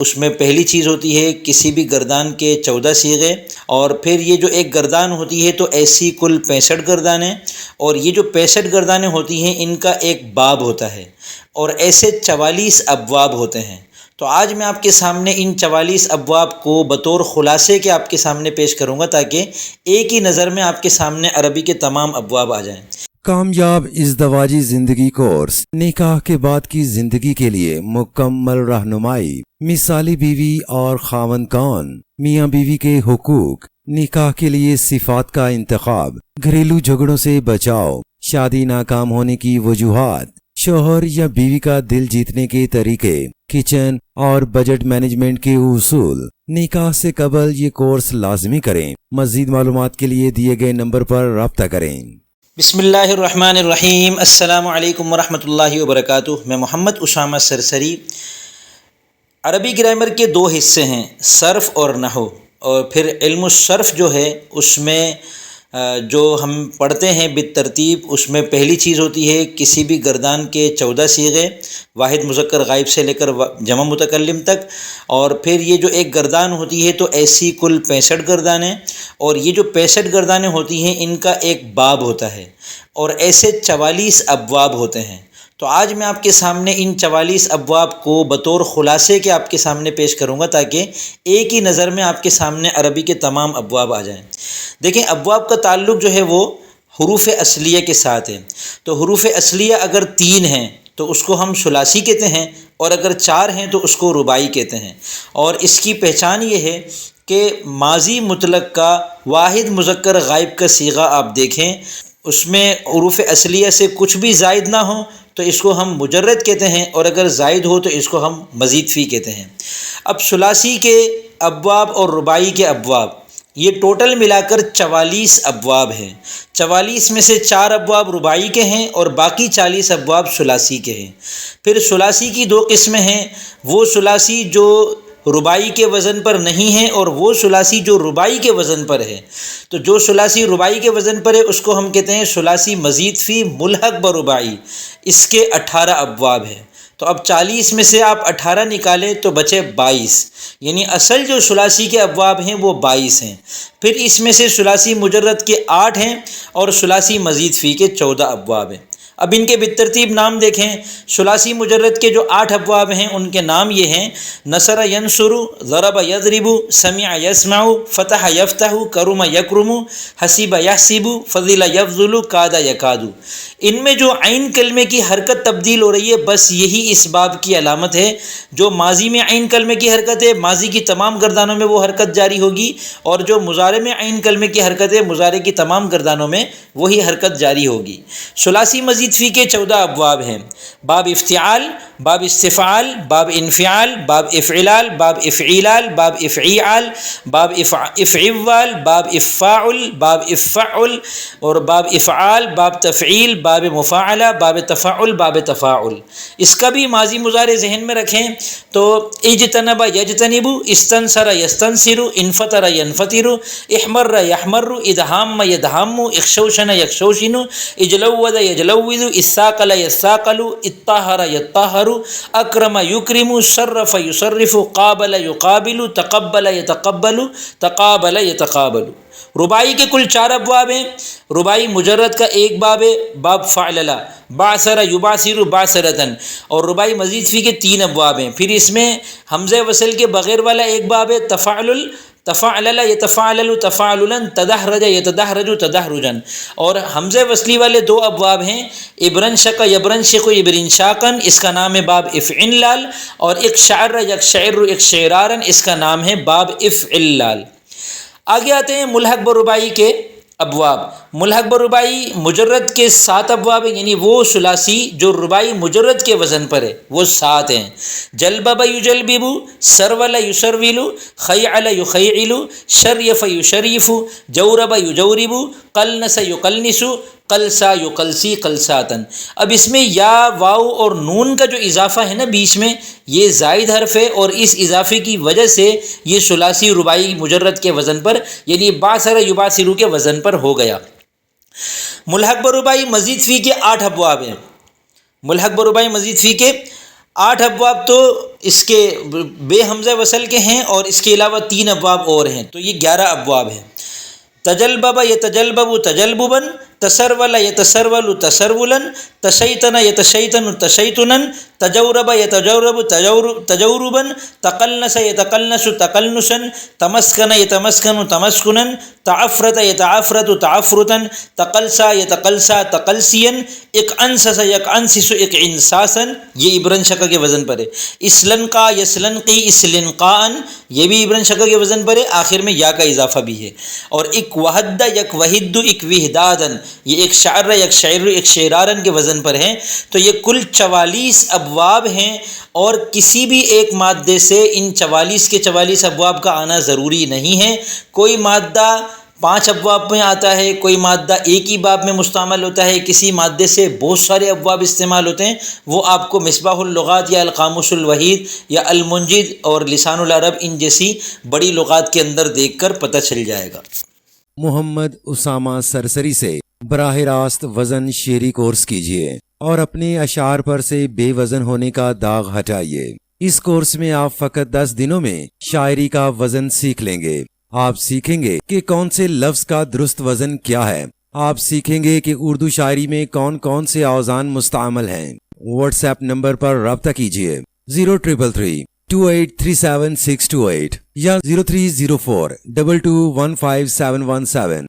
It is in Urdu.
اس میں پہلی چیز ہوتی ہے کسی بھی گردان کے 14 صیغے، اور پھر یہ جو ایک گردان ہوتی ہے تو ایسی کل 65 گردانیں، اور یہ جو 65 گردانیں ہوتی ہیں ان کا ایک باب ہوتا ہے، اور ایسے 44 ابواب ہوتے ہیں۔ تو آج میں آپ کے سامنے ان 44 ابواب کو بطور خلاصے کے آپ کے سامنے پیش کروں گا تاکہ ایک ہی نظر میں آپ کے سامنے عربی کے تمام ابواب آ جائیں۔ کامیاب ازدواجی زندگی کورس، نکاح کے بعد کی زندگی کے لیے مکمل رہنمائی، مثالی بیوی اور خاوند کون، میاں بیوی کے حقوق، نکاح کے لیے صفات کا انتخاب، گھریلو جھگڑوں سے بچاؤ، شادی ناکام ہونے کی وجوہات، شوہر یا بیوی کا دل جیتنے کے طریقے، کچن اور بجٹ مینجمنٹ کے اصول۔ نکاح سے قبل یہ کورس لازمی کریں۔ مزید معلومات کے لیے دیے گئے نمبر پر رابطہ کریں۔ بسم اللہ الرحمن الرحیم۔ السلام علیکم ورحمۃ اللہ وبرکاتہ۔ میں محمد اسامہ سرسری۔ عربی گرامر کے 2 حصے ہیں، صرف اور نحو، اور پھر علم الصرف جو ہے اس میں جو ہم پڑھتے ہیں بالترتیب، اس میں پہلی چیز ہوتی ہے کسی بھی گردان کے 14 صیغے، واحد مذکر غائب سے لے کر جمع متکلم تک، اور پھر یہ جو ایک گردان ہوتی ہے تو ایسی کل 65 گردانیں، اور یہ جو 65 گردانیں ہوتی ہیں ان کا ایک باب ہوتا ہے، اور ایسے 44 ابواب ہوتے ہیں۔ تو آج میں آپ کے سامنے ان 44 ابواب کو بطور خلاصے کے آپ کے سامنے پیش کروں گا تاکہ ایک ہی نظر میں آپ کے سامنے عربی کے تمام ابواب آ جائیں۔ دیکھیں، ابواب کا تعلق جو ہے وہ حروف اصلیہ کے ساتھ ہے۔ تو حروف اصلیہ اگر 3 ہیں تو اس کو ہم ثلاثی کہتے ہیں، اور اگر 4 ہیں تو اس کو رباعی کہتے ہیں۔ اور اس کی پہچان یہ ہے کہ ماضی مطلق کا واحد مذکر غائب کا صیغہ آپ دیکھیں، اس میں حروف اصلیہ سے کچھ بھی زائد نہ ہو تو اس کو ہم مجرد کہتے ہیں، اور اگر زائد ہو تو اس کو ہم مزید فی کہتے ہیں۔ اب ثلاثی کے ابواب اور رباعی کے ابواب، یہ ٹوٹل ملا کر 44 ابواب ہیں۔ 44 میں سے 4 ابواب رباعی کے ہیں اور باقی 40 ابواب ثلاثی کے ہیں۔ پھر ثلاثی کی 2 قسمیں ہیں، وہ ثلاثی جو رباعی کے وزن پر نہیں ہے اور وہ ثلاثی جو رباعی کے وزن پر ہے۔ تو جو ثلاثی رباعی کے وزن پر ہے اس کو ہم کہتے ہیں ثلاثی مزید فی ملحق برباعی، اس کے 18 ابواب ہیں۔ تو اب 40 میں سے آپ 18 نکالیں تو بچے 22، یعنی اصل جو ثلاثی کے ابواب ہیں وہ 22 ہیں۔ پھر اس میں سے ثلاثی مجرد کے 8 ہیں اور ثلاثی مزید فی کے 14 ابواب ہیں۔ اب ان کے بالترتیب نام دیکھیں۔ ثلاثی مجرد کے جو 8 ابواب ہیں ان کے نام یہ ہیں: نصر ینصر، ضرب یضرب، سمع یسمع، فتح یفتح، کرم یکرم، حسب یحسب، فضل یفضل، کاد یکاد۔ ان میں جو عین کلمے کی حرکت تبدیل ہو رہی ہے بس یہی اس باب کی علامت ہے۔ جو ماضی میں عین کلمے کی حرکت ہے ماضی کی تمام گردانوں میں وہ حرکت جاری ہوگی، اور جو مضارع میں عین کلمے کی حرکت ہے مضارع کی تمام گردانوں میں وہی حرکت جاری ہوگی۔ ثلاثی مزید فی کے 14 ابواب ہیں: باب افتعال، باب استفعال، باب انفعال، باب افعلال، باب افعیلال، باب افعیعال، باب افعول، باب افاعل، باب افعل، اور باب افعال، باب تفعیل، باب مفاعلہ، باب تفعل، باب تفاعل۔ اس کا بھی ماضی مضارع ذہن میں رکھیں تو اجتنب یجتنب، استنصر یستنصر، انفطر ینفطر، احمر یحمر، ادہام یدہام، اخشوشن یخشوشن، اجلود یجلود، استاقل یستاقل، اطہر یطہر، اکرم یکرم، شرف یشرف، قابل یقابل، تقبل یتقبل، تقابل یتقابل۔ رباعی کے کل 4 ابواب ہیں۔ رباعی مجرد کا ایک باب ہے، باب فعللہ، بعثر یبعثر بعثرتن، اور رباعی مزید فی کے 3 ابواب ہیں۔ پھر اس میں حمزہ وصل کے بغیر والا ایک باب ہے، تفعلل، تفعلل یتفعلل تفعللا، تدحرج یتدحرج تدحرجا، اور حمزہ وصلی والے 2 ابواب ہیں، ابرنشق یبرنشق ابرنشاقا، اس کا نام ہے باب افعنلال، اور اقشعر یقشعر اقشعرارا، اس کا نام ہے باب افعلال۔ آگے آتے ہیں ملحق برباعی کے ابواب۔ ملحق برباعی مجرد کے 7 ابواب ہیں، یعنی وہ ثلاثی جو رباعی مجرد کے وزن پر ہے وہ 7 ہیں: جلبب یجلبب، سرول یسرول، خیعل یخیعل، شریف یشریف، جورب یجورب، قلنس یقلنس، قلسا یقلسی قلساتن۔ اب اس میں یا، واو اور نون کا جو اضافہ ہے نا بیچ میں، یہ زائد حرف ہے، اور اس اضافے کی وجہ سے یہ ثلاثی رباعی مجرد کے وزن پر یعنی بعثر یبعثر کے وزن پر ہو گیا۔ ملحق برباعی مزید فی کے 8 ابواب ہیں۔ ملحق برباعی مزید فی کے 8 ابواب تو اس کے بے حمزہ وصل کے ہیں اور اس کے علاوہ 3 ابواب اور ہیں، تو یہ 11 ابواب ہیں۔ تجلبب یتجلبب تجلببا، تسرول یتسرول تسرولا، تشیطن یتشیطن تشیطنا، تجورب یتجورب تجوربا، تقلنس یتقلنس تقلنسا، تمسکن یتمسکن تمسکنا، تعفرت یتعفرت تعفرتا، تقلسا یتقلسا تقلسیا، اقعنسس یقعنسس اقعنساسا، یہ ابرن شکا کے وزن پر ہے۔ اسلنقا یسلنقی اسلنقاء، یہ بھی ابرن شکا کے وزن پر ہے، آخر میں یا کا اضافہ بھی ہے۔ اور ایک وحد یک وحد ایک وحدادن، یہ ایک شعر یک شعر ایک شعرارن کے وزن پر ہیں۔ تو یہ کل 44 ابواب ہیں، اور کسی بھی ایک مادے سے ان 44 کے 44 ابواب کا آنا ضروری نہیں ہے۔ کوئی مادہ 5 ابواب میں آتا ہے، کوئی مادہ ایک ہی باب میں مستعمل ہوتا ہے، کسی مادے سے بہت سارے ابواب استعمال ہوتے ہیں، وہ آپ کو مصباح اللغات یا القاموس الوحید یا المنجد اور لسان العرب ان جیسی بڑی لغات کے اندر دیکھ کر پتہ چل جائے گا۔ محمد اسامہ سرسری سے براہ راست وزن شعری کورس کیجیے اور اپنے اشعار پر سے بے وزن ہونے کا داغ ہٹائیے۔ اس کورس میں آپ فقط 10 دنوں میں شاعری کا وزن سیکھ لیں گے۔ آپ سیکھیں گے کہ کون سے لفظ کا درست وزن کیا ہے۔ آپ سیکھیں گے کہ اردو شاعری میں کون کون سے اوزان مستعمل ہیں۔ واٹس ایپ نمبر پر رابطہ کیجیے 03332837 628 یا 030422151717۔